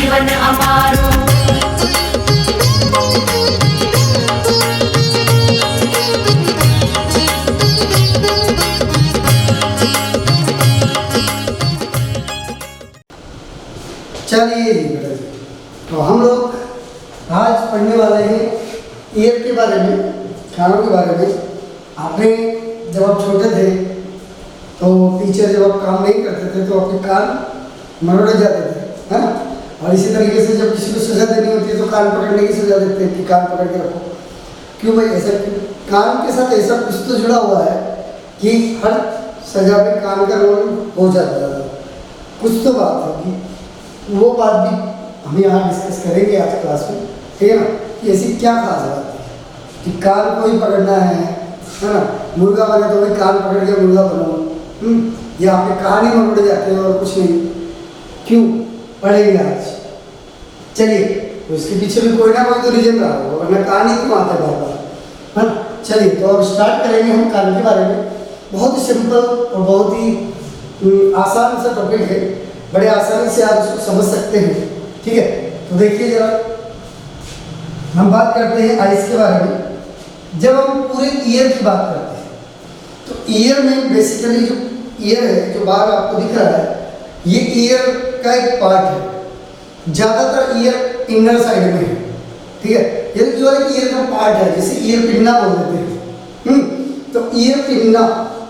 जीवन अमारो। चलिए तो हम लोग आज पढ़ने वाले हैं ईयर के बारे में, कानों के बारे में। आपने जब आप छोटे थे तो टीचर जब आप काम नहीं करते थे तो आपके कान मरोड़े जाते थे, है ना। और इसी तरीके से जब किसी को सजा देनी होती है तो कान पकड़ने की सजा देते हैं कि कान पकड़ के रखो। क्यों भाई ऐसा? कान के साथ ऐसा कुछ तो जुड़ा हुआ है कि हर सजा में कान का रोल हो जाता है। कुछ तो बात होगी, वो बात भी हम यहाँ डिस्कस करेंगे आज क्लास में, ठीक है ना। कि ऐसी क्या खास बात है कि कान को ही पकड़ना है ना। मुर्गा बने तो भाई कान पकड़ के मुर्गा बनो, या आपके कान ही मरोड़े जाते हैं और कुछ नहीं। क्यों पढ़ेंगे आज? चलिए, तो इसके पीछे भी कोई ना कोई तो रीजन रहा होगा, वरना कान ही क्यों आता है बार बार, है ना। चलिए तो अब स्टार्ट करेंगे हम कान के बारे में। बहुत ही सिंपल और बहुत ही आसान सा टॉपिक है, बड़े आसानी से आप इसको समझ सकते हैं, ठीक है। तो देखिए जरा, हम बात करते हैं आइज के बारे में। जब हम पूरे ईयर की बात करते हैं तो ईयर में बेसिकली जो ईयर है, जो बाहर आपको दिख रहा है, ये ईयर का एक पार्ट है। ज़्यादातर ईयर इनर साइड में है, ठीक है। ये जो है ईयर का पार्ट है, जैसे ईयर पिन्ना बोल देते हैं। तो ईयर पिन्ना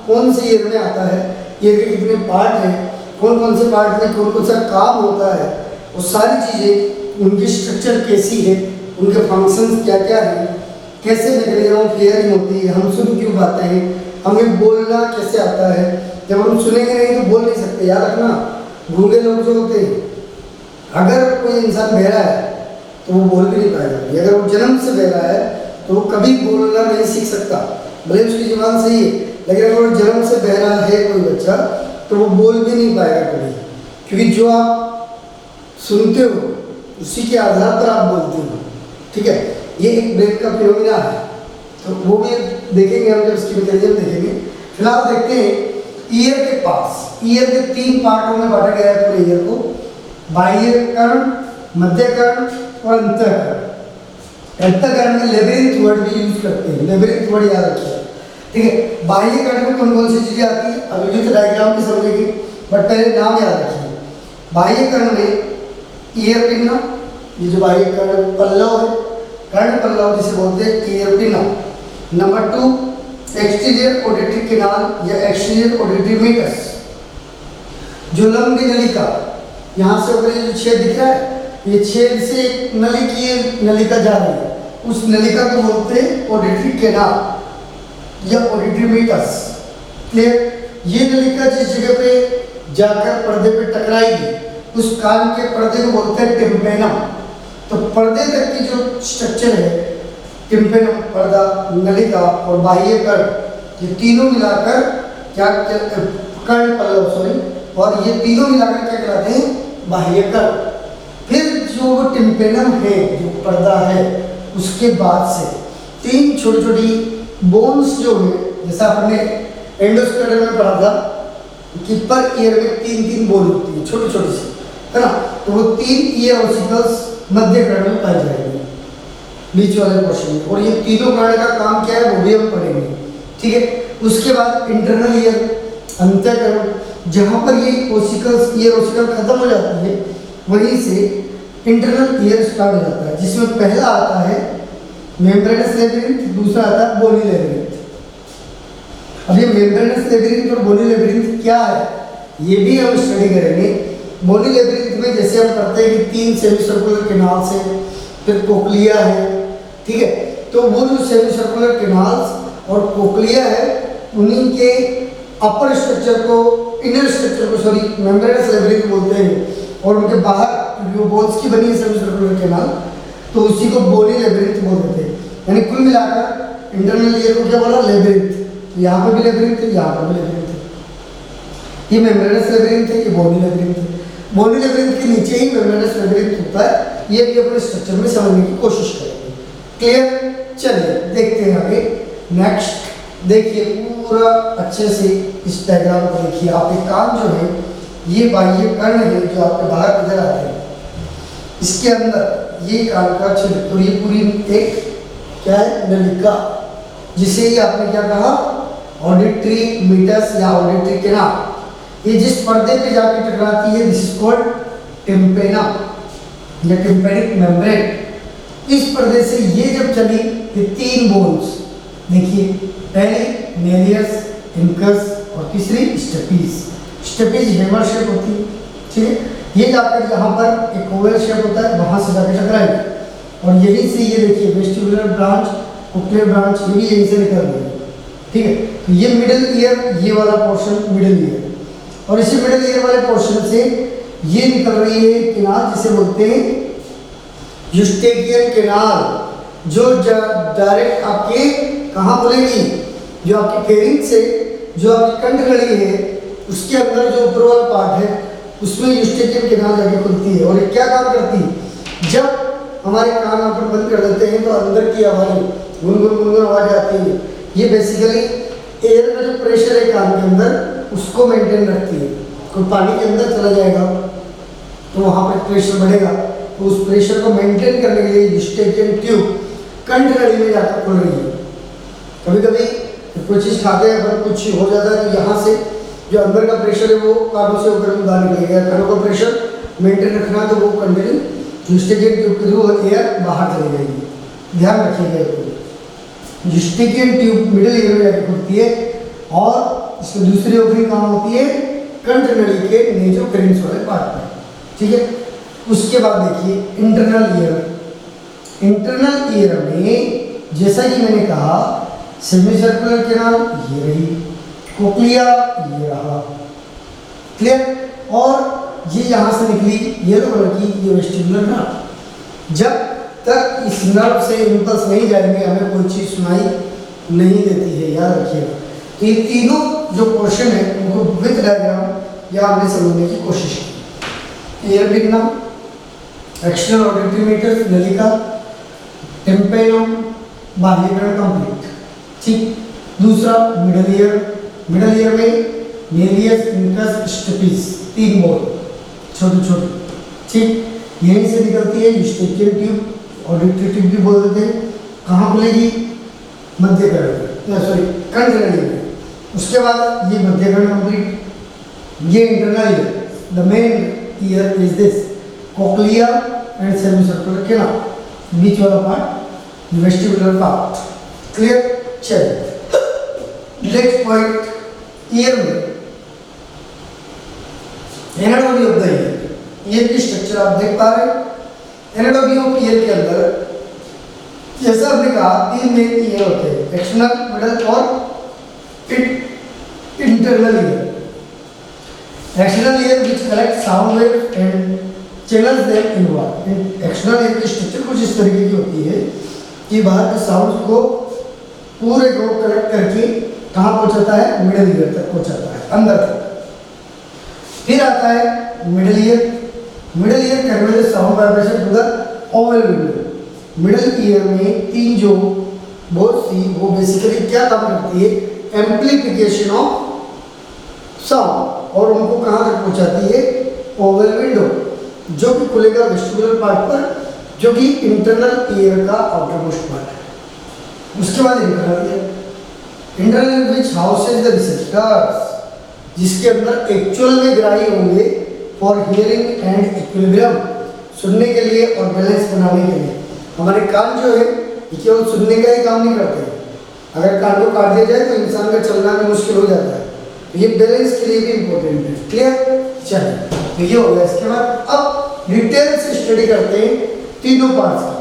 कौन से ईयर में आता है, ईयर के कितने पार्ट हैं, कौन कौन से पार्ट में कौन कौन सा काम होता है, वो सारी चीज़ें, उनकी स्ट्रक्चर कैसी है, उनके फंक्शंस क्या क्या हैं, कैसे मैकेनिज्म ऑफ हियरिंग होती है, हम सुन क्यों पाते हैं, हमें बोलना कैसे आता है। जब हम सुनेंगे नहीं तो बोल नहीं सकते। याद रखना, गूंगे लोग जो होते हैं, अगर कोई इंसान बहरा है तो वो बोल भी नहीं पाएगा। अगर वो जन्म से बहरा है तो वो कभी बोलना नहीं सीख सकता, भले उसकी जुबान सही है, लेकिन अगर वो जन्म से बहरा है कोई बच्चा तो वो बोल भी नहीं पाएगा कभी। क्योंकि जो आप सुनते हो उसी के आधार पर आप बोलते हो, ठीक है। ये एक ब्रेन का फिनोमिना है, तो वो भी देखेंगे हम जब इसकी मैकेनिज्म देखेंगे। फिलहाल देखते हैं ईयर के पास। ईयर के 3 पार्टों में बांटा गया है पूरे ईयर को, बाह्य कर्ण, मध्य कर्ण और अंतःकर्ण। अंतःकर्ण में लेबिरिंथ वर्ड भी यूज करते हैं, लेबिरिंथ वर्ड याद रखिए, ठीक है। बाह्य कर्ण में कौन कौन सी चीजें आती है अभी तो डायग्राम में समझेंगे, बट पहले नाम याद रखिए। बाह्य कर्ण में ईयर पिन्ना, ये जो बाह्य कर्ण पल्लव है, कर्ण पल्लव जिसे बोलते हैं, ear pinna. Number 2 exterior auditory canal या एक्सटीरियर ऑडिटरी मेटस, जो लंबी नलिका, यहाँ से ऊपर जो छेद दिख रहा है, ये छेद से एक नली की नलिका जा रही है, उस नलिका को बोलते हैं ऑडिटरी कैनाल या ऑडिटरी मेटस। क्लियर? ये नलिका जिस जगह पे जाकर पर्दे पे टकराएगी उस कान के पर्दे को बोलते हैं टिम्पेनम। तो पर्दे तक की जो स्ट्रक्चर है, टिम्पेनम, पर्दा, नलिका और बाह्य कर्ण, ये तीनों मिलाकर क्या कर्ण पल्लव, सॉरी, और ये तीनों मिलाकर क्या कहलाते हैं? बाह्य कर्ण। फिर जो टिम्पेनम है, जो पर्दा है, उसके बाद से 3 छोटी छोटी बोन्स जो है, जैसा आपने एंडोस्केलेटन में पढ़ा था कि पर ईयर में 3-3 बोन होती है, छोटी छोटी सी, है ना। तो वो 3 ईयर ऑसिकल्स मध्य कर्ण में पाई जाएगी, बीच वाले पोर्शन में। और ये तीनों कर्ण का काम क्या है वो भी हम पढ़ेंगे, ठीक है। उसके बाद इंटरनल ईयर, अंतःकर्ण, जहाँ पर ये ओसिकल्स, ईयर ओसिकल खत्म हो जाती है, वहीं से इंटरनल ईयर स्टार्ट हो जाता है, जिसमें पहला आता है मेम्ब्रेनस लेबिरिंथ, दूसरा आता है बोनी लेबिरिंथ। अब ये मेम्ब्रेनस लेबिरिंथ और बोनी लेबिरिंथ क्या है, ये भी हम स्टडी करेंगे। बोनी लेबिरिंथ में जैसे हम करते हैं कि 3 सेमी सर्कुलर कैनाल्स है, फिर कोक्लिया है, ठीक है। तो वो जो सेमी सर्कुलर कैनाल्स और कोक्लिया है, उन्हीं के अपर स्ट्रक्चर को, इनर स्ट्रक्चर को, सॉरी, मेम्ब्रेनस लेबिरिंथ बोलते हैं। और उनके बाहर जो बोन्स की बनी है सेमी सर्कुलर कैनाल, तो उसी को बोनी लेबिरिंथ बोल देते हैं। यानी कुल मिलाकर इंटरनल ईयर को क्या बोला? लेबिरिंथ। यहाँ पर भी लेबिरिंथ है, यहाँ पर भी लेबिरिंथ है। ये मेम्ब्रेनस लेबिरिंथ है, ये बोनी लेबिरिंथ है। बोनी लेबिरिंथ के नीचे ही मेम्ब्रेनस लेबिरिंथ होता है। ये भी अपने स्ट्रक्चर में समझने की कोशिश करेंगे। क्लियर? चलिए देखते हैं आगे। नेक्स्ट देखिए, पूरा अच्छे से इस डायग्राम को देखिए। आपके कान जो है ये बाह्य कर्ण है जो आपके बाहर नजर आते हैं। इसके अंदर ये कान का छिद्र, और ये पूरी एक क्या है, नलिका, जिसे ये आपने क्या कहा, ऑडिटरी मीटस या ऑडिटरी केनाल। ये जिस पर्दे पे जाके टकराती है, दिस इज कॉल्ड टिम्पेना या टिम्पेनिक मेम्ब्रेन। इस पर्दे से ये जब चली, ये 3 बोन्स देखिए, पहली मेलियस, इंकस और तीसरी स्टेपीज। स्टेपीज हेमर शेप होती है, ठीक है। ये जाकर यहाँ पर एक ओवल शेप होता है, वहाँ से जाकर टकराएगी और यहीं से ये देखिए वेस्टिबुलर ब्रांच, कोक्लियर ब्रांच, ये भी यहीं से निकल रही है, ठीक है। तो ये मिडिल ईयर, ये वाला पोर्शन मिडिल ईयर, और इसी मिडिल ईयर वाले पोर्शन से ये निकल रही है केनाल, जिसे बोलते हैं यूस्टेकियन केनाल, जो डायरेक्ट आपके कहाँ खुलेगी, जो आपकी फेरिंग से जो आपकी कंठ नली है उसके अंदर जो ऊपर वाला पार्ट है उसमें यूस्टेकियन केनाल जाके खुलती है। और ये क्या काम करती है, जब हमारे कान अपन बंद कर देते हैं तो अंदर की आवाज़ गुनगुन गुनगुन आवाज़ आती है। ये बेसिकली एयर का जो प्रेशर है कान के अंदर उसको मेंटेन रखती है। कोई पानी के अंदर चला जाएगा तो वहाँ पर प्रेशर बढ़ेगा, तो उस प्रेशर को मेंटेन करने के लिए यूस्टेकियन ट्यूब कंठ नली में जाकर खुल रही है। कभी कभी कोई चीज़ खाते हैं अगर कुछ हो जाता है तो यहाँ से जो अंदर का प्रेशर है वो कानों से ऊपर बाहर निकलेगा। कानों का प्रेशर मेंटेन रखना तो वो कंटिन्यू यूस्टेकियन ट्यूब के थ्रू एयर बाहर चली जाएगी, ध्यान रखिएगा। यूस्टेकियन ट्यूब मिडिल ईयर में जाकर खुलती है और इसमें दूसरी ओपनिंग कहाँ होती है, कंठ नली के नेजोफेरिंक्स वाले पार्ट में, ठीक है। उसके बाद देखिए इंटरनल ईयर। इंटरनल ईयर में जैसा कि मैंने कहा सेमी सर्कुलर केनाल ये रही, कोक्लिया ये रहा, क्लियर। और ये यहाँ से निकली येलो कलर की ये वेस्टिबुलर नर्व। जब तक इस नर्व से इम्पल्स नहीं जाएंगे हमें कोई चीज़ सुनाई नहीं देती है, याद रखिएगा। तो ये तीनों जो पोर्शन है उनको विद डायग्राम या हमने समझने की कोशिश की। ईयर बिगनम, एक्सटर्नल ऑडिटरी मीटर नलिका, टिम्पेनम, बाह्यकर्ण कंप्लीट, ठीक। दूसरा मिडल ईयर, मिडल ईयर में मेलियस, इंकस, स्टेपीज, 3 बोल छोटे छोटे, ठीक। यहीं से निकलती है यूस्टेकियन ट्यूब, ऑडिटरी ट्यूब भी बोल देते हैं। कहाँ खुलेगी, मध्यकर्ण, सॉरी कंठ नली में। उसके बाद ये मध्यकर्ण कंप्लीट, ये internal ear, the main ear is this cochlea and semicircular canal, बीच वाला पार्ट वेस्टिबुलर पार्ट, क्लियर। चलिए नेक्स्ट पॉइंट, ईयर में anatomy of the ear. Ear की स्ट्रक्चर आप देख पा रहे हैं। एनाटॉमी ऑफ ईयर के अंदर जैसा हमने कहा 3 मेन ईयर होते हैं, एक्सटर्नल, मिडल और internal year. External year which collect sound wave and channels them inward. External ear की स्ट्रक्चर कुछ इस तरीके की होती है कि बाहर के साउंड को पूरे को कलेक्ट करके कहाँ पहुँचाता है, मिडिल ईयर तक पहुँचाता है, अंदर तक। फिर आता है middle ear. Middle ear conveys sound vibration to the oval window. Middle ear में 3 जो बोल्स थी वो बेसिकली क्या काम करती है, एम्प्लीफिकेशन ऑफ साउंड, और उनको कहाँ तक पहुँचाती है, ओवल विंडो, जो कि खुलेगा वेस्टिबुलर पार्ट पर, जो कि इंटरनल ईयर का आउटर मोस्ट पार्ट है। उसके बाद internal ear, internal which houses the receptors, जिसके अंदर एक्चुअल में ग्राही होंगे फॉर हियरिंग एंड इक्विलिब्रियम, सुनने के लिए और बैलेंस बनाने के लिए। हमारे कान जो है ये केवल सुनने का ही काम नहीं करते, अगर कान को काट दिया जाए तो इंसान का चलना भी मुश्किल हो जाता है, तो ये बैलेंस के लिए भी इम्पोर्टेंट है, क्लियर। चलिए तो ये हो गया। इसके बाद अब डिटेल से स्टडी करते हैं तीनों पार्ट्स का।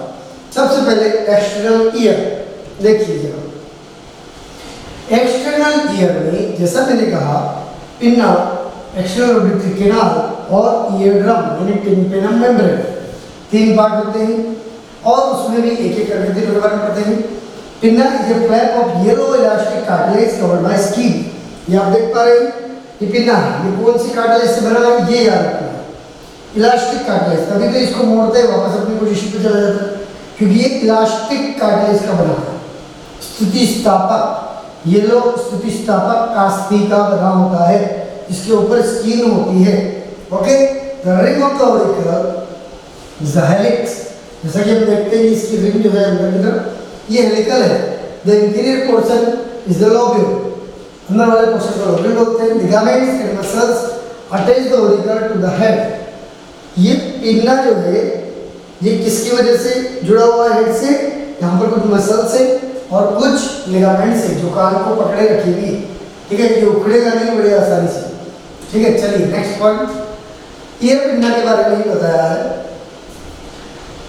सबसे पहले एक्सटर्नल ईयर देखिए जरा। एक्सटर्नल ईयर में जैसा मैंने कहा पिन्ना, एक्सटर्नल ऑडिटरी केनाल और ईयर ड्रम यानी टिम्पेनम मेम्ब्रेन, 3 पार्ट होते हैं और उसमें भी एक एक करके 3 बार पढ़ते हैं। Pinna is a flap of yellow elastic cartilage covered by skin. ये आप देख पा रहे हैं ये पिन्ना है, ये कौन सी कार्टिलेज से बना है, ये याद रखना है, इलास्टिक कार्टिलेज। तभी तो इसको मोड़ते हैं वापस अपनी पोजीशन पे चला जाता है, क्योंकि ये इलास्टिक कार्टिलेज का बना है। स्थितिस्थापक, येलो स्थितिस्थापक कास्ती का बना होता है, इसके ऊपर स्किन होती है, okay. The ring of the auricle is the helix. जैसा कि हम देखते हैं कि इसकी रिंग जो है अंदर की तरफ ये हेलिकल है। The interior portion is the lobule, अंदर वाले पोर्शन को लोब्यूल बोलते हैं। Ligaments and muscles attach the auricle to the head. ये पिन्ना जो है ये किसकी वजह से जुड़ा हुआ है हेड से? यहाँ पर कुछ मसल से और कुछ लिगामेंट से जो कान को पकड़े रखेगी, ठीक है, ये उखड़ेगा नहीं बड़ी आसानी से, ठीक है। चलिए नेक्स्ट पॉइंट, ईयर पिन्ना के बारे में ही बताया है।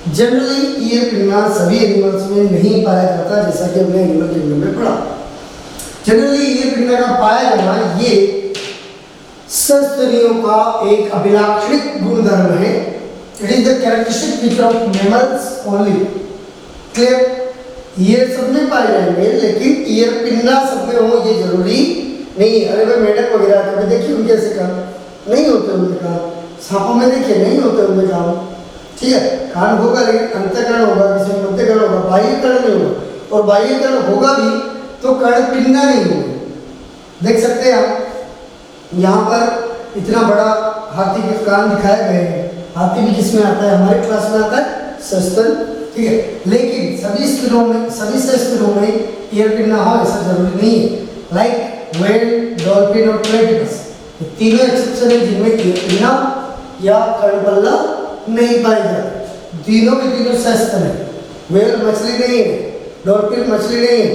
जनरली ईयर पिन्ना सभी एनिमल्स में नहीं पाया जाता, जैसा कि हमने एनिमल किंगडम में पढ़ा। जनरली ईयर पिन्ना का पाया जाना ये सस्तनियों का एक अभिलाक्षणिक गुणधर्म है। It is the characteristic feature of mammals only. Clear? Year सब में पाए जाएंगे लेकिन ईयर पिन्ना सब में हो ये जरूरी नहीं है। अरे भाई मेंढक वगैरह कभी देखिए उनके ऐसे कान नहीं होते, उनके कान सांपों में देखिए नहीं होते उनके कान, ठीक है। कान होगा लेकिन अंतःकरण होगा, किसी में मध्यकरण होगा, बाह्यकरण नहीं होगा। और बाह्यकरण होगा भी तो कर्ण पिन्ना नहीं होगा। देख सकते हैं आप यहाँ पर इतना बड़ा हाथी के कान दिखाए गए हैं। हाथी भी किसमें आता है? हमारे क्लास में आता है सस्तन, ठीक है। लेकिन सभी सस्तनों में ईयर पिन्ना हो ऐसा जरूरी नहीं है। लाइक व्हेल, डॉल्फिन और प्लेटिपस, ये तीनों एक्सेप्शन है जिनमें ईयर पिन्ना या कर्णबल्ला नहीं पाए जाते। तीनों के तीनों सस्तन है। व्हेल मछली नहीं है, डॉल्फिन मछली नहीं है,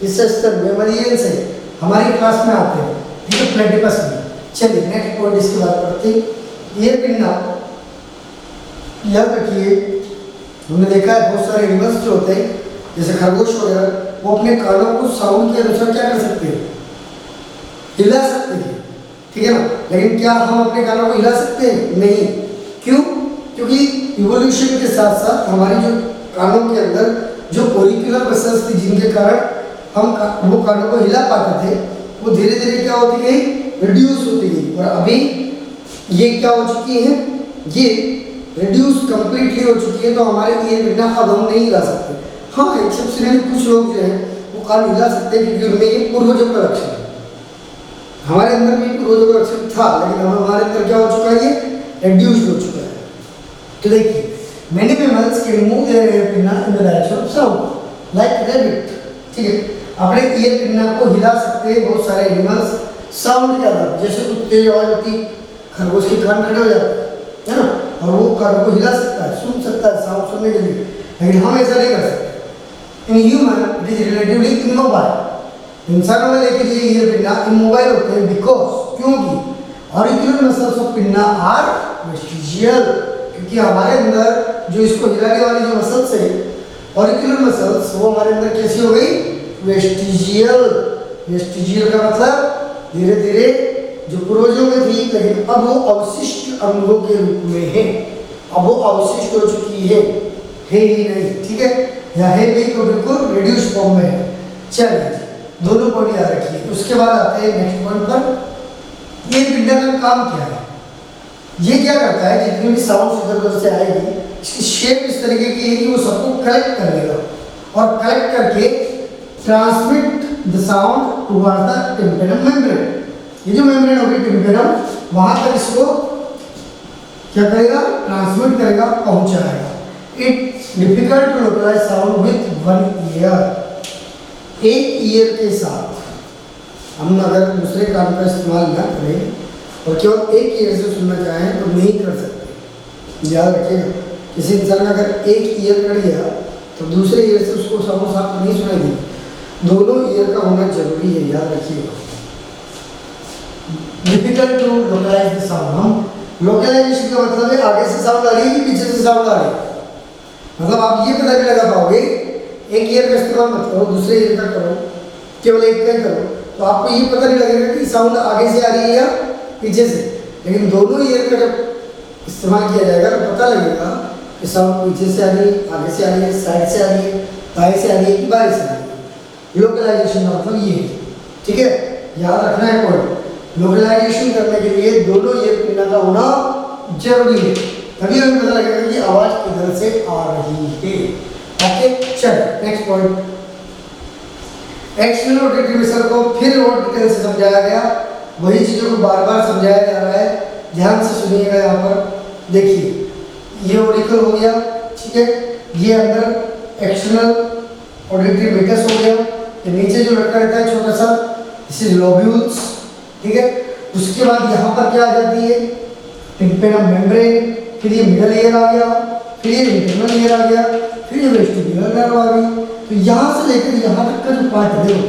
ये सस्तन मैमलियंस है, हमारी क्लास में आते हैं, ठीक है। प्लेटिपस में। चलिए नेक्स्ट पॉइंट इसके बाद पढ़ते हैं। ईयर पिन्ना याद रखिए, हमने देखा है बहुत सारे एनिमल्स जो होते हैं जैसे खरगोश वगैरह, वो अपने कानों को साउंड के अनुसार क्या कर सकते हैं? हिला सकते हैं, ठीक है ना। लेकिन क्या हम अपने कानों को हिला सकते हैं? नहीं। क्यों? क्योंकि इवोल्यूशन के साथ साथ हमारी जो कानों के अंदर जो ऑरिकुलर मसल्स थी जिनके कारण हम वो कानों को हिला पाते थे, वो धीरे धीरे क्या होती गई? रिड्यूस होती गई। और अभी ये क्या हो चुकी है? ये रिड्यूस कंप्लीटली हो चुकी है। तो हमारे ईयर पिन्ना अब हम नहीं हिला सकते। हाँ, एक्सेप्शनली कुछ लोग जो हैं वो कान हिला सकते हैं क्योंकि उनमें ये पूर्वजों का लक्षण है। हमारे अंदर भी पूर्वजों का लक्षण था लेकिन हमारे अंदर क्या हो चुका है? ये रिड्यूस हो चुका है। तो देखिए, many mammals can move their ear pinna in the direction of sound, like rabbit, ठीक है। अपने ईयर पिन्ना को हिला सकते हैं बहुत सारे एनिमल्स साउंड के आधार, जैसे कुछ तेज आवाज होती, खरगोश के कान खड़े हो जाते हैं ना, और वो कान को हिला सकता है, सुन सकता है साउंड सुनने के लिए। लेकिन हम ऐसा नहीं कर सकते। In human it is relatively immobile. इंसानों में देखिए ये ईयर पिन्ना इमोबाइल होते हैं बिकॉज, क्योंकि auricular muscles of pinna are vestigial, क्योंकि हमारे अंदर जो इसको हिलाने वाली जो मसल्स है ऑरिकुलर मसल्स, वो हमारे अंदर कैसी हो गई? वेस्टिजियल। वेस्टिजियल का मतलब धीरे धीरे जो पूर्वजों में थी लेकिन अब वो अवशिष्ट अंगों के रूप में है। अब वो अवशिष्ट हो चुकी है ही नहीं, ठीक है। या है भी तो बिल्कुल रिड्यूस फॉर्म में है। चलिए दोनों पॉइंट याद रखिए। उसके बाद आते हैं नेक्स्ट पॉइंट पर। ये पिन्ना का काम क्या है? ये क्या करता है? जितनी भी साउंड इधर उधर से आएगी, इसकी शेप इस तरीके की है कि वो सबको कलेक्ट कर लेगा और कलेक्ट करके transmit the sound toward the tympanum membrane. ये जो मेम्ब्रेन होगी टिम्पेनम, वहां तक इसको क्या करेगा? ट्रांसमिट करेगा, पहुंचाएगा। It's difficult to localise sound with one ear. एक ईयर के साथ हम अगर दूसरे कान का इस्तेमाल ना करें और केवल एक ईयर से सुनना चाहें तो नहीं कर सकते। याद रखिएगा, किसी इंसान का अगर एक ईयर कट गया तो दूसरे ईयर से उसको साउंड साफ नहीं सुनाई। दोनों ईयर का होना जरूरी है, याद रखिएगा। Difficult to localise the sound. हम लोकलाइजेशन का मतलब है आगे से साउंड आ रही है कि पीछे से साउंड आ रही है। मतलब आप ये पता नहीं लगा पाओगे, एक ईयर का इस्तेमाल मत करो, दूसरे ईयर का करो, केवल एक का करो, तो आपको ये पता नहीं लगेगा कि साउंड आगे से आ रही है या पीछे से। लेकिन दोनों ईयर का जब इस्तेमाल किया जाएगा तो पता लगेगा कि साउंड पीछे से आ रही है, आगे से आ रही है, साइड से आ रही है, दाएं से आ रही है कि बाएं से आ रही है। लोकलाइजेशन का मतलब ये है, ठीक है। याद रखना है पॉइंट, लोकलाइजेशन करने के लिए दोनों ईयर पिन्ना का होना जरूरी है, तभी हमें पता लगेगा कि आवाज किधर से आ रही है। ओके, चल next point. External auditory muscle को फिर और डिटेल से समझाया गया, वही चीजों को बार बार समझाया जा रहा है। ध्यान से सुनिएगा। यहाँ पर देखिए, ये ऑडिकल हो गया, ठीक है। ये अंदर एक्सटर्नल ऑडिटरी मेकस हो गया। ये नीचे जो लटका रहता है छोटा सा, दिस इज लोब्यूल्स, ठीक है। उसके बाद यहाँ पर क्या आ जाती है, टिम्पेनम मेम्ब्रेन, फिर ये मिडल ईयर आ गया, फिर ये इंटरनल ईयर आ गया, फिर ये वेस्टिबुलर नर्व आ गई। तो यहाँ से लेकर यहाँ तक का जो पार्ट है देखो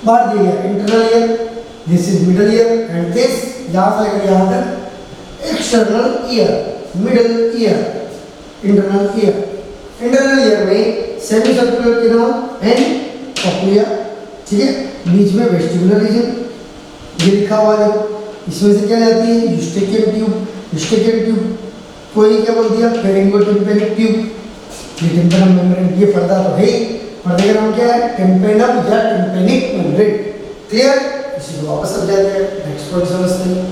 बांट दिया गया, internal ear, this is middle ear and this, यहाँ से लेकर यहाँ तक external ear, middle ear, internal ear. Internal ear में semicircular canal and cochlea, ठीक है। बीच में वेस्टिबुलर रीजन, ये लिखा हुआ है। इसमें से क्या जाती है, यूस्टेकियन ट्यूब, यूस्टेकियन ट्यूब कोई क्या बोल दिया, फेरिंगोटिम्पेनिक ट्यूब। ये टिम्पेनम मेम्ब्रेन, ये पर्दा तो है, पर्दे का नाम क्या है, टिम्पेनम या टिम्पेनिक मेम्ब्रेन। क्लियर, इसी को वापस समझ जाते हैं, नेक्स्ट पॉइंट समझते हैं।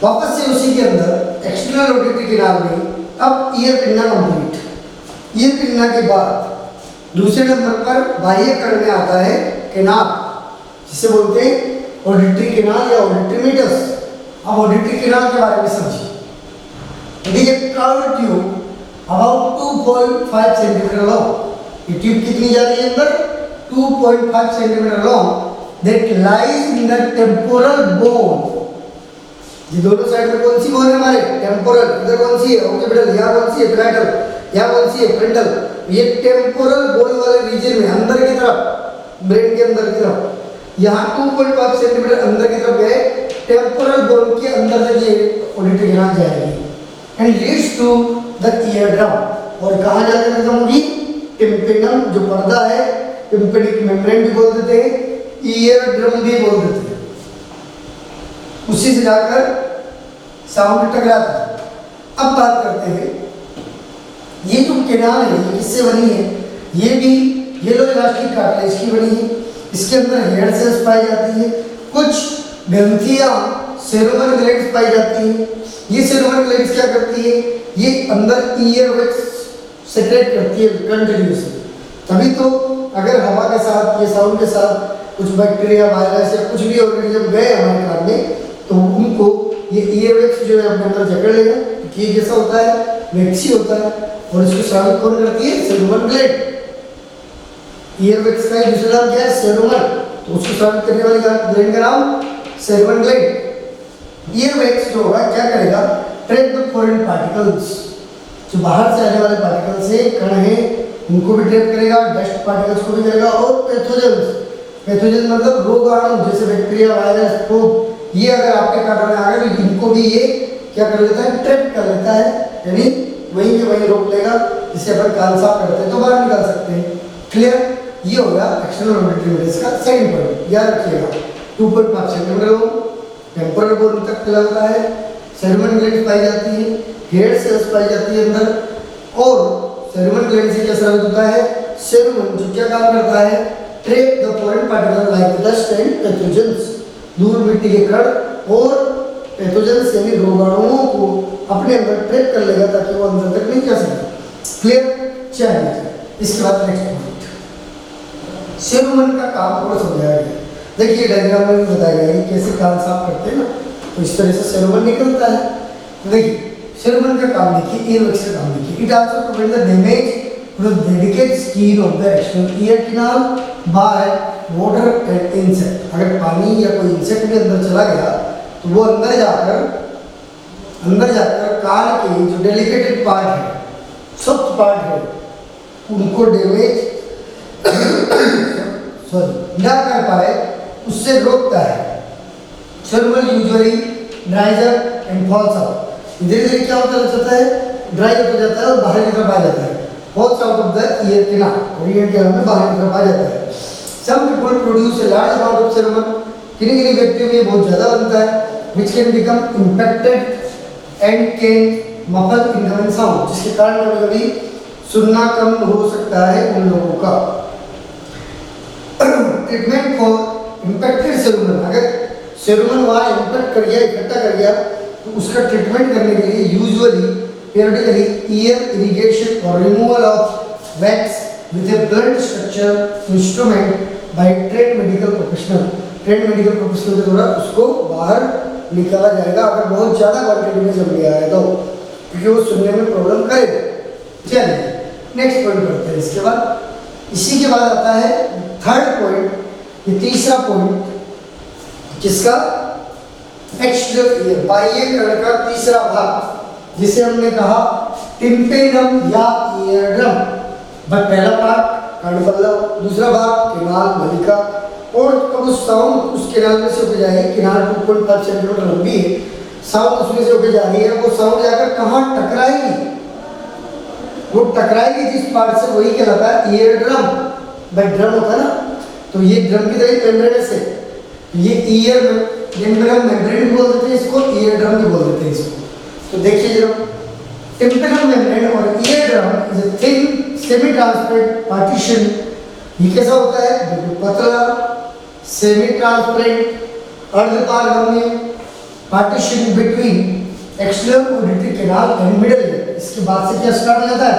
वापस से उसी के अंदर एक्सटर्नल ऑडिटरी कैनाल में अब ear pinna complete. Ear pinna के बाद दूसरे नंबर पर बाह्य कर्ण में आता है कैनाल, जिसे बोलते हैं ऑडिटरी कैनाल या ऑडिटरी मीटर्स। अब ऑडिटरी कैनाल के बारे में समझिए। ये curve tube about 2.5 centimetre long, ये ट्यूब कितनी जा रही है अंदर, 2.5 centimetre long, that lies in the temporal bone. ये दोनों साइड में कौन सी बोन है हमारे, टेम्पोरल। इधर कौन सी है, ऑक्सीपिटल, यहाँ कौन सी है, पैराइटल, यहाँ कौन सी है, फ्रंटल। ये टेम्पोरल बोन वाले रीजन में अंदर की तरफ, ब्रेन के अंदर की तरफ, यहाँ 2.5 सेंटीमीटर अंदर की तरफ गए, टेम्पोरल बोन के अंदर तक ये ऑडिटरी कैनाल जाएगी and leads to the ear drum. और कहाँ जाकर खत्म होगी, टिम्पेनम जो पर्दा है, टिम्पेनिक मेम्ब्रेन भी बोल देते हैं, ईयर ड्रम भी बोल देते हैं, उसी से जाकर साउंड टकराता है। अब बात करते हैं, ये जो कैनाल है ये किससे बनी है, ये भी येलो इलास्टिक कार्टिलेज की बनी है। इसके अंदर हेयर सेल्स पाई जाती है, कुछ ग्रंथियां सेरुमन ग्लैंड्स पाई जाती है। ये सेरुमन ग्लैंड्स क्या करती है, ये अंदर ईयर वैक्स सेक्रेट करती है कंटिन्यूसली। तभी तो अगर हवा के साथ, ये साउंड के साथ कुछ बैक्टीरिया, वायरस या कुछ भी ऑर्गेनिज्म गए हमारे कान में, तो उनको ये ईयर वैक्स जो है अपने अंदर जकड़ लेगा। ये जैसा होता है, वैक्सी होता है, और इसको स्रावित कौन करती है, सेरुमन ग्लैंड। ईयर वैक्स का दूसरा नाम क्या है, सेरुमन, तो उसको स्रावित करने वाली ग्लैंड का नाम सेरुमन ग्लैंड। ईयर वैक्स जो होगा क्या करेगा, ट्रैप द फॉरेन पार्टिकल्स, जो बाहर से आने वाले पार्टिकल्स है, कण है, उनको भी ट्रैप करेगा, डस्ट पार्टिकल्स को भी करेगा, और पैथोजेंस, पैथोजेंस मतलब रोगाणु जैसे बैक्टीरिया, वायरस, फूग, ये अगर आपके काटने में आ गए तो इनको भी ये क्या कर लेता है, ट्रैप कर लेता है, यानी वहीं के वहीं रोक लेगा। जिससे अपन कान साफ करते हैं तो बाहर निकाल सकते हैं। क्लियर, ये होगा एक्सटर्नल ऑडिटरी मीटर्स का सेकंड पॉइंट, याद रखिएगा। 2.5 सेंटीमीटर लॉन्ग, टेम्पोरल बोन तक फैलाता है, सेरुमन ग्लैंड पाई जाती है, हेयर सेल्स पाई जाती है अंदर, और सेरुमन ग्लैंड से क्या स्रावित होता है, सेरुमन जो क्या काम करता है, trap the foreign particle like dust and pathogens, धूल मिट्टी के कण और पैथोजेंस यानी रोगाणुओं को अपने अंदर ट्रैप कर लेगा ताकि वो अंदर तक नहीं जा सके। क्लियर, चलिए इसके बाद नेक्स्ट पॉइंट, सेरुमन का काम और समझाया गया। देखिए डायग्राम में बताया गया है कैसे कान साफ करते हैं ना, तो इस तरह से सेरुमन निकलता है। तो देखिए सेरुमन का काम देखिए, ईयर वैक्स का काम देखिए। It also prevent the damage to the delicate skin of the external ear canal by water and insect. अगर पानी या कोई इंसेक्ट भी अंदर चला गया तो वो अंदर जाकर कान के जो डेलिकेटेड पार्ट है, सॉफ्ट पार्ट है, उनको डैमेज ना कर पाए, उससे रोकता है। Cerumen usually dries up and falls out. धीरे धीरे क्या होता जाता है, ड्राई हो जाता है और बाहर की तरफ आ जाता है, falls out of the ear canal, और ईयर कैनाल में बाहर की तरफ आ जाता है। Some people produce a large amount of serum, किन्हीं व्यक्तियों में बहुत ज़्यादा बनता है, which can become impacted and can muffle incoming sound, जिसके कारण कभी-कभी सुनना कम हो सकता है उन लोगों का। ट्रीटमेंट फॉर इम्पैक्टेड सेरुमन, अगर सेरुमन वहाँ इम्पैक्ट कर गया, इकट्ठा कर गया, तो उसका ट्रीटमेंट करने के लिए यूजुअली periodically ईयर इरिगेशन और removal of wax with a blunt structure instrument by trained medical professional, trend medical professional के द्वारा उसको बाहर निकाला जाएगा अगर बहुत ज़्यादा क्वांटिटी में जम गया है तो। क्योंकि वो सुनने में प्रॉब्लम करेगा। चलिए नेक्स्ट पॉइंट करते हैं। इसके बाद इसी के बाद आता है थर्ड पॉइंट, ये तीसरा पॉइंट, किसका? एक्सटर्नल ईयर, बाह्य कर्ण का तीसरा भाग, जिसे हमने कहा टिम्पेनम या ईयर ड्रम। बट पहला पार्ट कर्णपल्लव, दूसरा भाग केनाल नलिका, और अब उस साउंड उस केनाल में से होकर जाएगी। केनाल 2.5 सेंटीमीटर लंबी है, साउंड उसमें से होकर जा रही है। वो साउंड जाकर कहाँ टकराएगी? वो टकराएगी जिस पार्ट से, वही कहलाता है ईयर ड्रम। भाई ड्रम होता है ना, तो ये ड्रम की तरह मेम्ब्रेन से, ये ईयर मेम्ब्रेन बोल देते हैं इसको, ईयर ड्रम भी बोल देते हैं इसको। तो देखिए जरा, टिम्पेनम मेम्ब्रेन और ear drum is a thin semi transparent partition. ये कैसा होता है? बिल्कुल पतला, सेमी ट्रांसपेरेंट अर्धपारगम्य partition between external auditory canal and middle ear. इसके बाद से क्या स्टार्ट हो जाता है?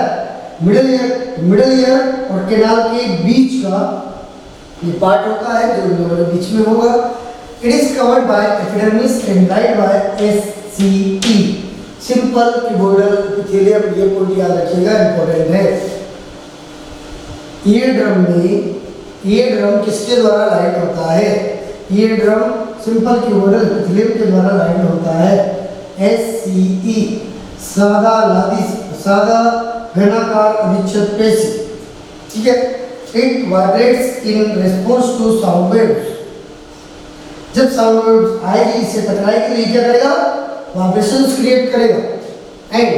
Middle ear. मिडल ईयर और कैनाल के बीच का ये पार्ट होता है जो इन दोनों के बीच में होगा। It is covered by epidermis and light by SCE, simple cuboidal epithelium. ये पॉइंट याद रखिएगा, इंपॉर्टेंट है। ईयर ड्रम में, ईयर ड्रम किसके द्वारा लाइट होता है? Ear drum simple cuboidal epithelium के द्वारा लाइट होता है। एससीई, सादा घनाकार अधिच्छेद पेशी, ठीक है। It vibrates in response to sound waves. जब साउंड वेव्स आएगी, इससे टकराएगी, ये क्या करेगा? वाइब्रेशंस क्रिएट करेगा। And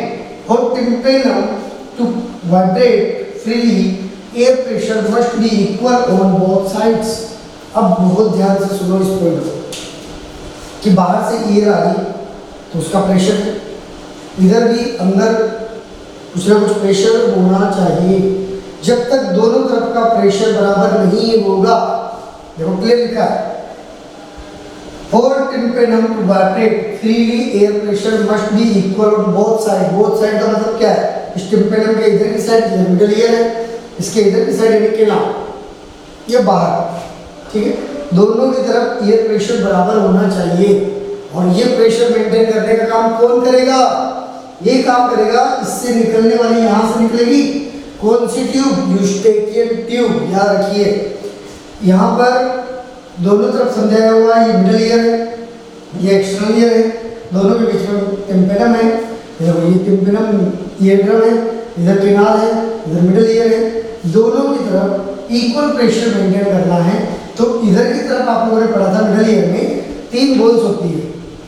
for tympanum to vibrate freely, air pressure must be equal on both sides. अब बहुत ध्यान से सुनो इस पॉइंट को, कि बाहर से ईयर आ रही तो उसका प्रेशर, इधर भी अंदर कुछ ना कुछ प्रेशर होना चाहिए। जब तक दोनों तरफ का प्रेशर बराबर नहीं होगा, देखो क्लियर लिखा है, for tympanum to vibrate freely air pressure must be equal on both side. Both side का मतलब क्या है? इस टिम्पेनम के इधर की साइड मिडल ईयर है, इसके इधर की साइड यानी केनाल, ये बाहर, ठीक है। दोनों की तरफ एयर प्रेशर बराबर होना चाहिए। और ये प्रेशर मेंटेन करने का काम कौन करेगा? ये काम करेगा, इससे निकलने वाली, यहाँ से निकलेगी कौन सी ट्यूब? Eustachian tube. याद रखिए, यहाँ पर दोनों तरफ समझाया हुआ है, ये मिडल ईयर है, ये एक्सटर्नल ईयर है, दोनों के बीच में टिम्पेनम है। देखो ये टिम्पेनम ईयर ड्रम है, इधर केनाल है, इधर मिडल ईयर है। दोनों की तरफ इक्वल प्रेशर मेंटेन करना है। तो इधर की तरफ आप लोगों ने पढ़ा था मिडल ईयर में 3 बोन्स होती है,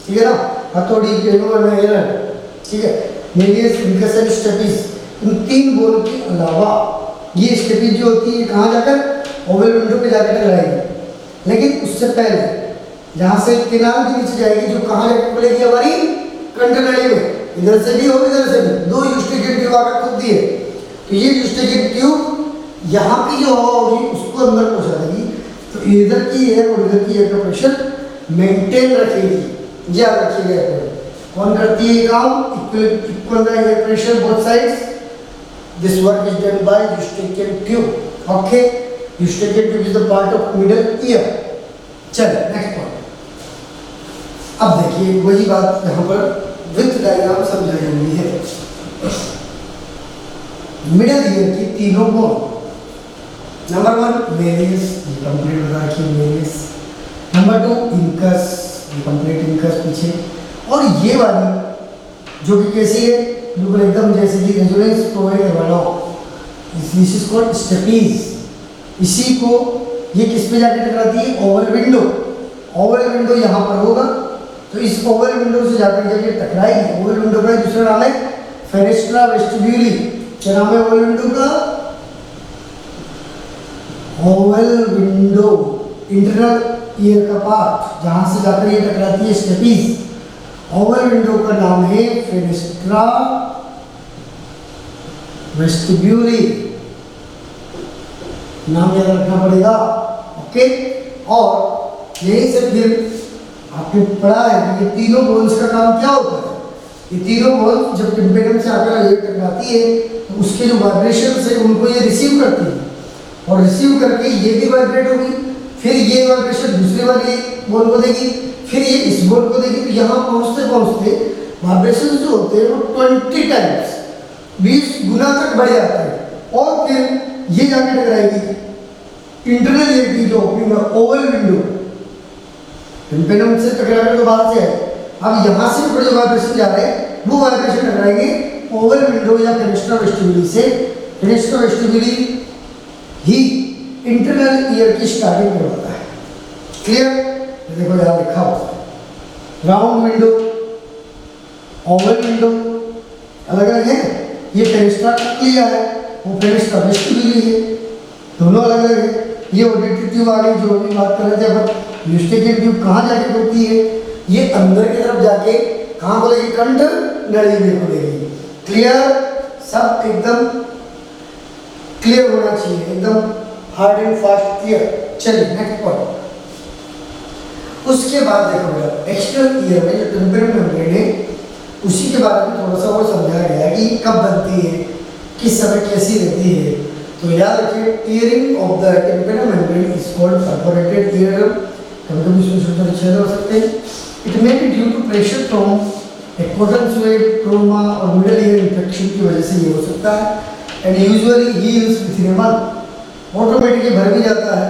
ठीक है ना? हथौड़ी, पेनो, एरर, ठीक है, मेलियस, इंकस एंड स्टेपिस। इन 3 बोन के अलावा ये स्टेपिस जो होती है कहाँ जाकर? ओवल विंडो पे जाकर टकराएगी। लेकिन उससे पहले जहाँ से केनाल के नीचे जाएगी, जो कहाँ जाकर खुलेगी? हमारी कंटरनली में, इधर से भी और इधर से भी 2 यूस्टेकियन ट्यूब आकर खुलती है। तो ये यूस्टेकियन ट्यूब यहाँ की जो हवा होगी उसको अंदर पहुँचा देगी। तो इधर की एयर और इधर की एयर का प्रेशर मेंटेन रखेगी। याद रखिएगा। कौन करती है ये काम? Equal air pressure both sides. This work is done by Eustachian tube. Okay, Eustachian tube is the part of middle year. चलिए नेक्स्ट पॉइंट। अब देखिए वही बात यहाँ पर विथ डायग्राम समझाई हुई है। मिडल ईयर की तीनों बोन, नंबर 1 मेलिस, ये कंप्लीट बता रखिए मेलिस। नंबर 2 इंकस, ये कंप्लीट इंकस पीछे। और ये वाली जो कि कैसी है? बिल्कुल एकदम जैसे कि रेजोनेंस प्रोवाइड करवाना हो, दिस इज कॉल्ड स्टेपीज। इसी को ये किस पे जाकर टकराती है? Oval window. ओवल विंडो यहाँ पर होगा, तो इस ओवल विंडो से जाकर जब ये टकराएगी, ओवल विंडो का दूसरा नाम है फेनेस्ट्रा वेस्टिब्यूली। क्या नाम है ओवल विंडो का? ओवल विंडो, इंटरनल ईयर का पार्ट, जहां से जाकर ये टकराती है स्टेपीज। ओवल विंडो का नाम है फेनेस्ट्रा वेस्टिब्यूली, नाम याद रखना पड़ेगा। ओके, और यही से फिर आपने पढ़ा है कि ये तीनों बोन्स का काम क्या होता है? ये तीनों बोन्स जब टिम्पेनम से आकर ये टकराती है तो उसके जो वाइब्रेशन है उनको ये रिसीव करती है, और रिसीव करके ये भी वाइब्रेट होगी, फिर ये वाइब्रेशन दूसरे वाली बोन को देगी, फिर ये इस बोन को देगी। तो यहाँ पहुँचते पहुँचते वाइब्रेशन जो होते हैं वो 20 टाइम्स 20 गुना तक बढ़ जाते हैं और फिर ये जाके टकराएगी इंटरनल ईयर की जो ओपनिंग है ओवल विंडो, टिम्पेनम से टकराने तो बाहर से है, अब यहाँ से ऊपर जो वाइब्रेशन जा रहे हैं वो वाइब्रेशन टकराएंगे ओवल विंडो या फेनेस्ट्रा वेस्टिबुली से। फेनेस्ट्रा वेस्टिबुली ही इंटरनल ईयर की स्टार्टिंग करवाता है। क्लियर? देखो यहाँ लिखा हुआ राउंड विंडो, ओवल विंडो अलग अलग है, ये फेनेस्ट्रा क्लिया है, वो फेनेस्ट्रा वेस्टिबुली है, दोनों अलग अलग है। ये ऑडिटरी ट्यूब आ गई जो अभी बात कर रहे थे अपन, यूस्टेकियन ट्यूब कहाँ जाके खुलती है, ये अंदर की तरफ जाके कहाँ खुलेगी, कंठ नली में खुलेगी। क्लियर? सब एकदम क्लियर होना चाहिए, एकदम हार्ड एंड फास्ट क्लियर। चलिए नेक्स्ट पॉइंट। उसके बाद देखो बेटा एक्सटर्नल ईयर में जो टिम्पेनम मेम्ब्रेन है उसी के बारे में थोड़ा सा और समझाया गया है कि कब बनती है, किस समय कैसी रहती है। तो याद रखिए tearing of the tympanum membrane is called perforated eardrum. कभी-कभी इसमें छोटे-छोटे छेद हो सकते हैं। It may be due to pressure from a cotton sweat, trauma और मिडल ईयर इंफेक्शन की वजह से ये हो सकता है and usually heals within a month, automatically भर भी जाता है।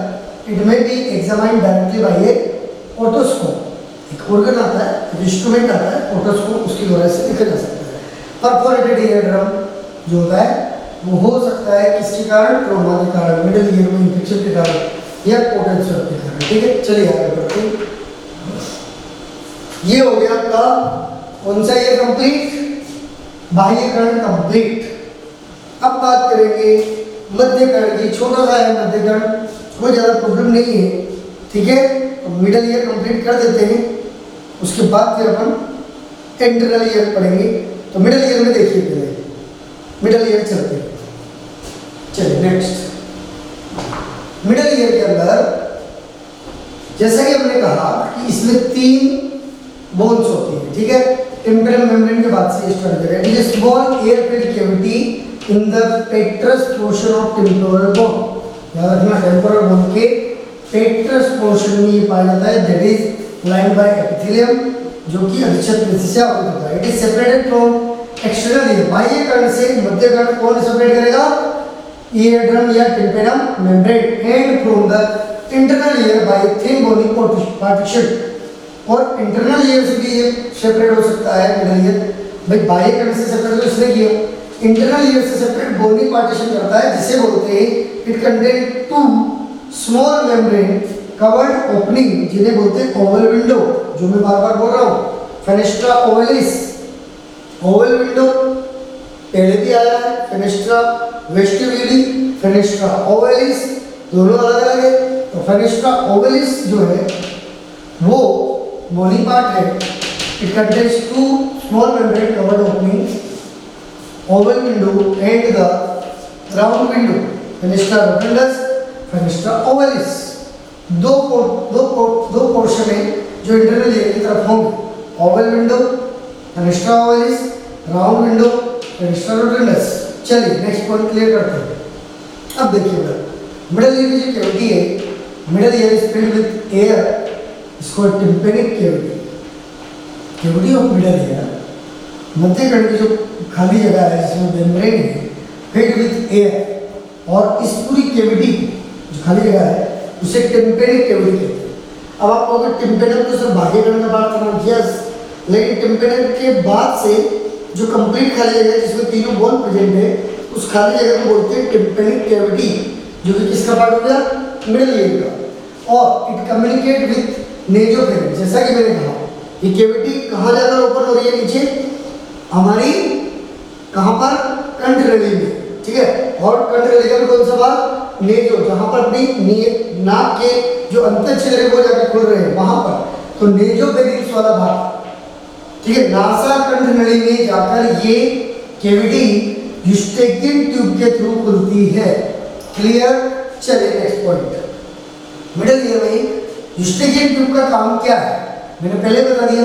It may be examined directly by a otoscope, एक ऑर्गन आता है, एक इंस्ट्रूमेंट आता है ओटोस्कोप, उसकी वजह से देखा जा सकता है। परफोरेटेड ईयरड्रम जो होता है वो हो सकता है किसके कारण, ट्रोमा के कारण, मिडल ईयर में इंफेक्शन के कारण या कॉटन स्वेट के कारण। ठीक है, चलिए आगे बढ़ते हैं। ये हो गया आपका कौन सा ईयर कंप्लीट, बाह्य कर्ण कंप्लीट। अब बात करेंगे मध्य कर्ण की। छोटा सा है मध्य कर्ण, कोई ज़्यादा प्रॉब्लम नहीं है। ठीक है, तो मिडल ईयर कंप्लीट कर देते हैं, उसके बाद फिर अपन इंटरनल ईयर पढ़ेंगे। तो मिडल ईयर में देखिए पहले मिडल ईयर चलते हैं। चलिए नेक्स्ट मिडल ईयर के अंदर जैसा कि हमने कहा कि इसमें 3 बोन्स होती है। ठीक है, टिम्पेनम मेम्ब्रेन के बाद से स्टार्ट करें। It is small air filled cavity in the पेट्रस portion of temporal bone. याद रखना टेम्पोरल बोन के पेट्रस पोर्शन में ये पाया जाता है, that is lined by epithelium जो कि अधिच्छद ग्रंथि से आवृत होता है। It is separated from external ear, बाह्य कर्ण से मध्य कर्ण कौन सेपरेट करेगा, ईयरड्रम या tympanum membrane, and from the internal ear by thin bony partition. और इंटरनल ईयर से भी ये सेपरेट हो सकता है मिडल ईयर। भाई बाह्य कर्ण से सेपरेट तो इसने किया, इंटरनल ईयर से सेपरेट बोनी पार्टीशन करता है जिसे बोलते हैं it contain 2 small membrane covered opening जिन्हें बोलते हैं ओवल विंडो, जो मैं बार बार बोल रहा हूँ, फेनेस्ट्रा ओवलिस। ओवल विंडो पहले भी आया है, फेनेस्ट्रा वेस्टिब्यूली, फेनेस्ट्रा ओवलिस, दोनों अलग अलग है। तो फेनेस्ट्रा ओवलिस जो है वो बोनी पार्ट है। It contains 2 small membrane covered opening, oval window and the round window, fenestra rotundus, fenestra ovalis. दो पोर्शन है जो इंटरनल ईयर की तरफ होंगे, oval window, fenestra ovalis, round window, fenestra rotundus. चलिए नेक्स्ट पॉइंट क्लियर करते हैं। अब देखिए मिडल ईयर की जो कैविटी है, middle ear is filled with air, इसको tympanic cavity, cavity of middle ear, मध्य कर्ण की जो खाली जगह है जिसमें मेम्ब्रेन है, फिल्ड विद एयर। और इस पूरी कैविटी जो खाली जगह है उसे टिम्पेनिक कैविटी कहते हैं। अब आप कहोगे टिम्पेनम तो सिर्फ बाह्य कर्ण का बात करना, यस, लेकिन टिम्पेनम के बाद से जो कंप्लीट खाली जगह है जिसमें तीनों बोन प्रेजेंट है, उस खाली जगह को बोलते हैं टिम्पेनिक कैविटी, जो कि किसका पार्ट हो गया, मिडल ईयर का। और इट कम्युनिकेट विथ नेजोफेरेंस। जैसा कि मैंने कहा ये कैविटी कहाँ जाकर ओपन हो रही है, नीचे हमारी कहाँ पर, कंठ नली में। ठीक है, और कंठ नली का कौन सा भाग, नेजो, जहाँ पर अपनी नाक के जो अंतर छिद्र है वो जाकर खुल रहे हैं वहां पर, तो नेजोफेरेंस वाला भाग। ठीक है, नासा कंठ नली में जाकर ये कैविटी यूस्टेकियन ट्यूब के थ्रू खुलती है। क्लियर? चलिए नेक्स्ट पॉइंट। मिडल ईयर में यूस्टेकियन ट्यूब का काम क्या है, मैंने पहले बता दिया।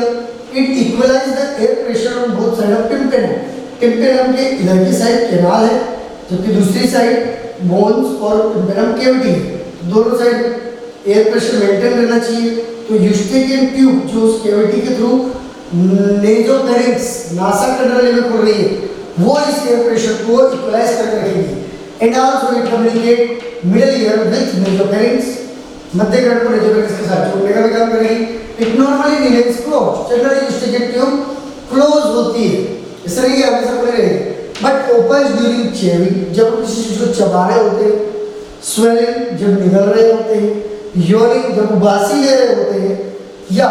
It equalize the air pressure on both side of tympanum. Tympanum के इधर की साइड कैनाल है, जबकि दूसरी साइड बोन्स और टिम्पेनम कैविटी है। दोनों साइड एयर प्रेशर मेंटेन रहना चाहिए। तो यूस्टेकियन ट्यूब जो उस कैविटी के थ्रू नेजोफेरिंक्स नासा के अंदर में खुल रही है, वो इस एयर प्रेशर को इक्वलाइज करके रखेगी। And also it communicate middle ear with nasopharynx, मध्य कर्ण को नेजोफेरिंक्स के साथ जोड़ने का भी काम करेगी। It normally remains close, generally स्टिकेट ट्यूब क्लोज होती है, इस तरह की हमेशा खुली रहेगी, बट ओपन ड्यूरिंग चेविंग, जब किसी चीज को चबा रहे होते हैं, स्वेलिंग जब निगल रहे होते हैं, योनिंग जब उबासी ले रहे होते हैं, या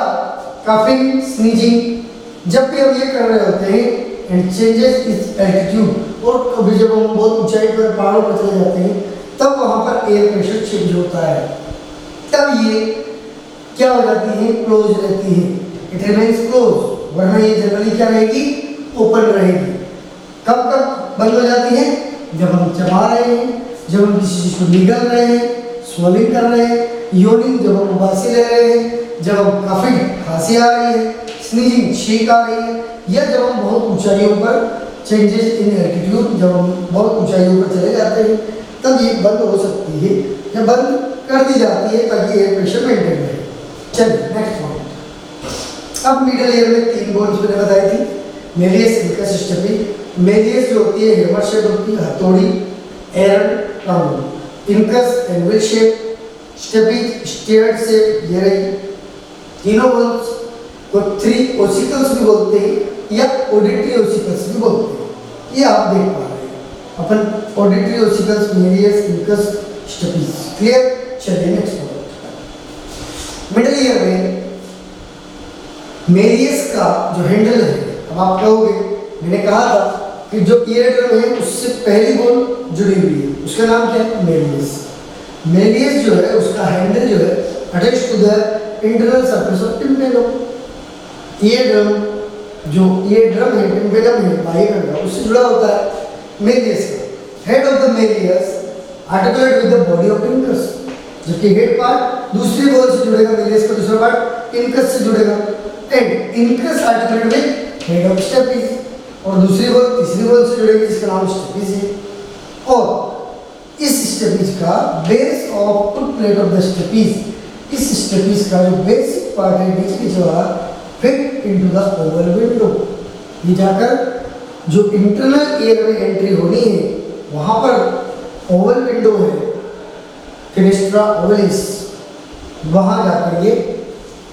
कफिंग स्नीजिंग जब भी हम ये कर रहे होते हैं, एंड चेंजेस इट्स एल्टीट्यूड, और कभी जब हम बहुत ऊंचाई पर पहाड़ों पर चले जाते हैं तब वहां पर एयर प्रेशर चेंज होता है, तब ये क्या हो जाती है, क्लोज रहती है, इट रिमेन्स क्लोज, वरना ये जनरली क्या रहेगी, ओपन रहेगी। कब कब बंद हो जाती है, जब हम चबा रहे हैं, जब हम किसी चीज को निगल रहे हैं, स्वेलिंग कर रहे हैं, योनिंग जब हम उबासी ले रहे हैं, जब हम कफिंग खांसी आ रही है, स्नीजिंग छींक आ रही है, या जब हम बहुत ऊंचाइयों पर चेंजेस इन एल्टीट्यूड, जब हम बहुत ऊंचाइयों पर चले जाते हैं तब ये बंद हो सकती है, या बंद कर दी जाती है ताकि एयर प्रेशर मेंटेन रहे। चलिए नेक्स्ट पॉइंट। अब मिडल ईयर में 3 बोन्स मैंने बताई थी, मेलियस, इनकस, स्टेपी। मेलियस जो होती है हैमर शेप होती है, हथौड़ी, एरन round. Incus anvil shape, stapes stirrup shape, ये रही। तीनों बोन्स को 3 ओसिकल्स भी बोलते हैं या ऑडिटरी ओसिकल्स भी बोलते हैं, ये आप देख पा रहे हैं अपन auditory ossicles, malleus, incus, stapes. Clear? चलिए नेक्स्ट पॉइंट। मिडल ईयर में मेलियस का जो हैंडल है, अब आप कहोगे मैंने कहा था कि जो ईयर ड्रम है उससे पहली बोन जुड़ी हुई है, उसका नाम क्या है, मेलियस। मेलियस जो है उसका हैंडल जो है attach to the internal surface of tympanum. Ear drum जो ईयर ड्रम है, टिम्पेनम है बाह्य अंग, उससे जुड़ा होता है मेलियस का। Head of the malleus articulate with the body of incus, जबकि हेड पार्ट दूसरी बोन से जुड़ेगा, मेलियस का दूसरा पार्ट इनकस से जुड़ेगा, and incus articulate with head of stapes, और दूसरी बोन तीसरी बोन से जुड़ेगी जिसका नाम स्टेपीज है। और इस स्टेपीज का base of foot plate of the stapes, इस स्टेपीज का जो बेसिक पार्ट है नीचे वाला, fit into the oval window. ये जाकर जो इंटरनल एयर में एंट्री होनी है वहां पर ओवल विंडो है, फेनेस्ट्रा ओवलिस, वहां जाकर ये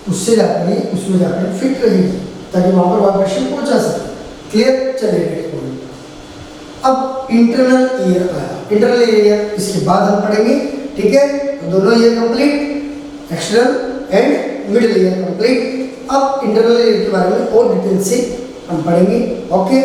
उससे जाकर ये उसमें जाकर फिट रहेगी ताकि वहां पर वाइब्रेशन पहुंचा सके। क्लियर? चलिए नेक्स्ट पॉइंट। अब इंटरनल ईयर आया, इंटरनल ईयर इसके बाद हम पढ़ेंगे, ठीक है? तो दोनों year complete, external and middle ear complete. अब इंटरनल ईयर के बारे में और डिटेल से हम पढ़ेंगे। ओके।